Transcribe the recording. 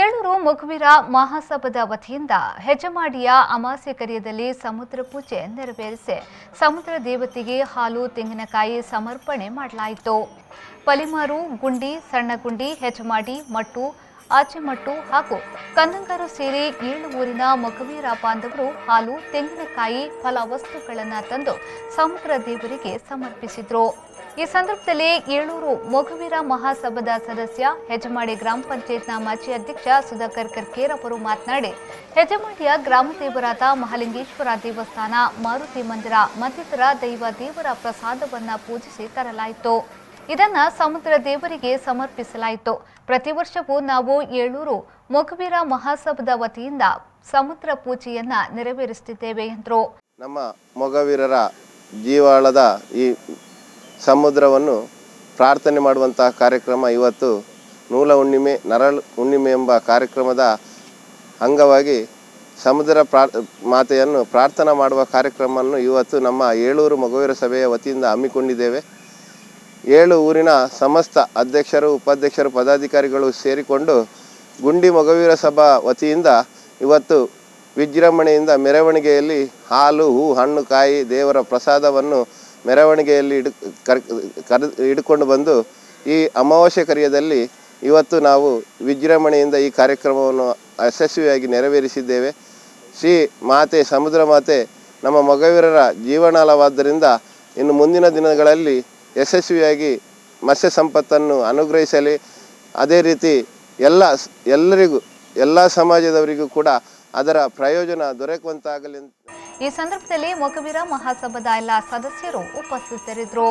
ಏಳೂರು ಮೊಗವೀರ ಮಹಾಸಭಾದ ವತಿಯಿಂದ ಹೆಜಮಾಡಿಯ ಅಮಾವಾಸ್ಯೆ ಕರಿಯದಲ್ಲಿ ಸಮುದ್ರ ಪೂಜೆ ನೆರವೇರಿಸಿ ಸಮುದ್ರ ದೇವತೆಗೆ ಹಾಲು ತೆಂಗಿನಕಾಯಿ ಸಮರ್ಪಣೆ ಮಾಡಲಾಯಿತು. ಪಲಿಮಾರು, ಗುಂಡಿ, ಸಣ್ಣಗುಂಡಿ, ಹೆಜಮಾಡಿ, ಮಟ್ಟು, ಆಚೆಮಟ್ಟು ಹಾಗೂ ಕನ್ನಂಗಾರು ಸೇರಿ 7 ಊರಿನ ಮೊಗವೀರ ಬಾಂಧವರು ಹಾಲು, ತೆಂಗಿನಕಾಯಿ, ಫಲ ವಸ್ತುಗಳನ್ನು ತಂದು ಸಮುದ್ರ ದೇವರಿಗೆ ಸಮರ್ಪಿಸಿದರು. ಈ ಸಂದರ್ಭದಲ್ಲಿ ಏಳೂರು ಮೊಗವೀರ ಮಹಾಸಭಾದ ಸದಸ್ಯ ಹೆಜಮಾಡಿ ಗ್ರಾಮ ಪಂಚಾಯತ್ನ ಮಾಜಿ ಅಧ್ಯಕ್ಷ ಸುಧಾಕರ್ ಕರ್ಕೇರ್ ಅವರು ಮಾತನಾಡಿ, ಹೆಜಮಾಡಿಯ ಗ್ರಾಮ ದೇವರಾದ ಮಹಾಲಿಂಗೇಶ್ವರ ದೇವಸ್ಥಾನ, ಮಾರುತಿ ಮಂದಿರ ಮತ್ತಿತರ ದೇವರ ಪ್ರಸಾದವನ್ನು ಪೂಜಿಸಿ ತರಲಾಯಿತು. ಇದನ್ನ ಸಮುದ್ರ ದೇವರಿಗೆ ಸಮರ್ಪಿಸಲಾಯಿತು. ಪ್ರತಿ ವರ್ಷವೂ ನಾವು ಏಳೂರು ಮೊಗವೀರ ಮಹಾಸಭಾದ ವತಿಯಿಂದ ಸಮುದ್ರ ಪೂಜೆಯನ್ನ ನೆರವೇರಿಸುತ್ತಿದ್ದೇವೆ ಎಂದರು. ನಮ್ಮ ಮೊಗವೀರರ ಜೀವಾಳದ ಈ ಸಮುದ್ರವನ್ನು ಪ್ರಾರ್ಥನೆ ಮಾಡುವಂತಹ ಕಾರ್ಯಕ್ರಮ ಇವತ್ತು ನೂಲ ಹುಣ್ಣಿಮೆ, ನರಳು ಹುಣ್ಣಿಮೆ ಎಂಬ ಕಾರ್ಯಕ್ರಮದ ಅಂಗವಾಗಿ ಸಮುದ್ರ ಮಾತೆಯನ್ನು ಪ್ರಾರ್ಥನಾ ಮಾಡುವ ಕಾರ್ಯಕ್ರಮವನ್ನು ಇವತ್ತು ನಮ್ಮ ಏಳೂರು ಮೊಗವೀರ ಸಭೆಯ ವತಿಯಿಂದ ಹಮ್ಮಿಕೊಂಡಿದ್ದೇವೆ. 7 ಊರಿನ ಸಮಸ್ತ ಅಧ್ಯಕ್ಷರು, ಉಪಾಧ್ಯಕ್ಷರು, ಪದಾಧಿಕಾರಿಗಳು ಸೇರಿಕೊಂಡು ಗುಂಡಿ ಮೊಗವೀರ ಸಭಾ ವತಿಯಿಂದ ಇವತ್ತು ವಿಜೃಂಭಣೆಯಿಂದ ಮೆರವಣಿಗೆಯಲ್ಲಿ ಹಾಲು, ಹೂ, ಹಣ್ಣು, ಕಾಯಿ, ದೇವರ ಪ್ರಸಾದವನ್ನು ಮೆರವಣಿಗೆಯಲ್ಲಿ ಹಿಡ್ಕೊಂಡು ಬಂದು ಈ ಅಮಾವಾಸ್ಯೆ ಕರಿಯದಲ್ಲಿ ಇವತ್ತು ನಾವು ವಿಜೃಂಭಣೆಯಿಂದ ಈ ಕಾರ್ಯಕ್ರಮವನ್ನು ಯಶಸ್ವಿಯಾಗಿ ನೆರವೇರಿಸಿದ್ದೇವೆ. ಶ್ರೀ ಮಾತೆ ಸಮುದ್ರ ಮಾತೆ ನಮ್ಮ ಮೊಗವೀರರ ಜೀವನಾಳವಾದ್ದರಿಂದ ಇನ್ನು ಮುಂದಿನ ದಿನಗಳಲ್ಲಿ ಯಶಸ್ವಿಯಾಗಿ ಮತ್ಸ್ಯ ಸಂಪತ್ತನ್ನು ಅನುಗ್ರಹಿಸಲಿ. ಅದೇ ರೀತಿ ಎಲ್ಲರಿಗೂ ಎಲ್ಲ ಸಮಾಜದವರಿಗೂ ಕೂಡ ಅದರ ಪ್ರಯೋಜನ ದೊರಕುವಂತಾಗಲಿ. ಈ ಸಂದರ್ಭದಲ್ಲಿ ಮೊಗವೀರ ಮಹಾಸಭಾದ ಎಲ್ಲ ಸದಸ್ಯರು ಉಪಸ್ಥಿತರಿದ್ದರು.